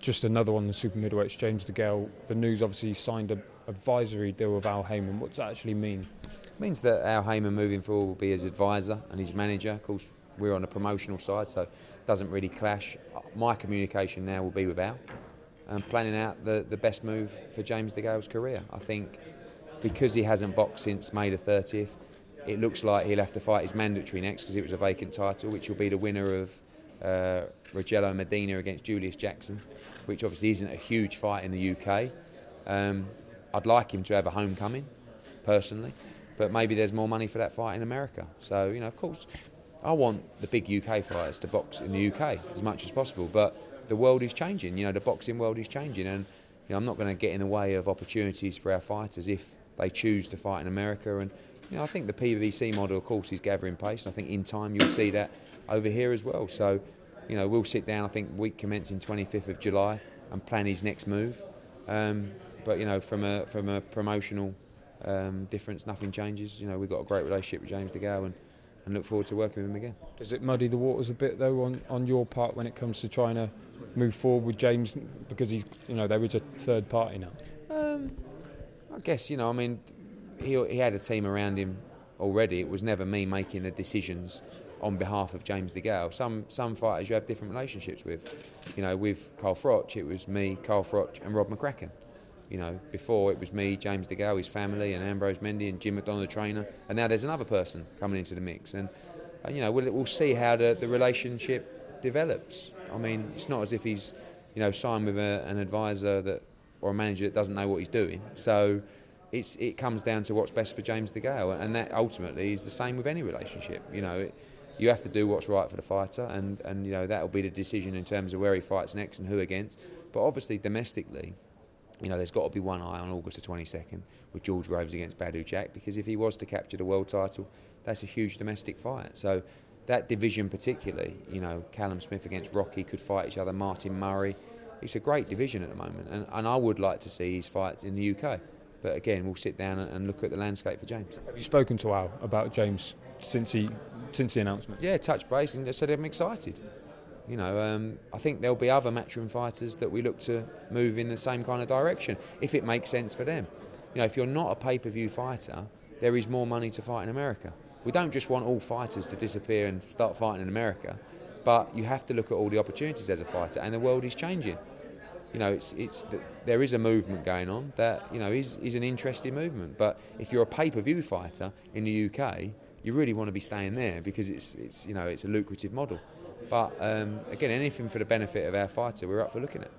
Just another one, the super middleweights, James DeGale. The news obviously signed an advisory deal with Al Haymon. What does that actually mean? It means that Al Haymon moving forward will be his advisor and his manager. Of course, we're on the promotional side, so it doesn't really clash. My communication now will be with Al and planning out the best move for James DeGale's career. I think because he hasn't boxed since May the 30th, it looks like he'll have to fight his mandatory next because it was a vacant title, which will be the winner of Rogelio Medina against Julius Jackson, which obviously isn't a huge fight in the UK. I'd like him to have a homecoming, personally, but maybe there's more money for that fight in America. So, of course, I want the big UK fighters to box in the UK as much as possible, but the world is changing. The boxing world is changing, and I'm not going to get in the way of opportunities for our fighters if they choose to fight in America. And I think the PBC model, of course, is gathering pace. I think in time you'll see that over here as well. So, we'll sit down, I think, week commencing 25th of July and plan his next move. But, from a promotional difference, nothing changes. We've got a great relationship with James DeGale and look forward to working with him again. Does it muddy the waters a bit, though, on your part when it comes to trying to move forward with James, because he's, there is a third party now? I guess, he had a team around him already. It was never me making the decisions on behalf of James DeGale. Some fighters you have different relationships with. With Carl Froch, it was me, Carl Froch and Rob McCracken. Before it was me, James DeGale, his family, and Ambrose Mendy and Jim McDonald, the trainer. And now there's another person coming into the mix. And we'll see how the relationship develops. It's not as if he's, signed with an advisor or a manager that doesn't know what he's doing. So it comes down to what's best for James DeGale, and that ultimately is the same with any relationship. You have to do what's right for the fighter, and that'll be the decision in terms of where he fights next and who against. But obviously domestically, there's got to be one eye on August the 22nd with George Groves against Badu Jack, because if he was to capture the world title, that's a huge domestic fight. So that division particularly, Callum Smith against Rocky could fight each other, Martin Murray. It's a great division at the moment, and I would like to see his fights in the UK. But again, we'll sit down and look at the landscape for James. Have you spoken to Al about James since the announcement? Yeah, touch base and said I'm excited. I think there'll be other matchroom fighters that we look to move in the same kind of direction, if it makes sense for them. If you're not a pay-per-view fighter, there is more money to fight in America. We don't just want all fighters to disappear and start fighting in America, but you have to look at all the opportunities as a fighter, and the world is changing. There is a movement going on that is an interesting movement. But if you're a pay-per-view fighter in the UK, you really want to be staying there because it's a lucrative model. But again, anything for the benefit of our fighter, we're up for looking at.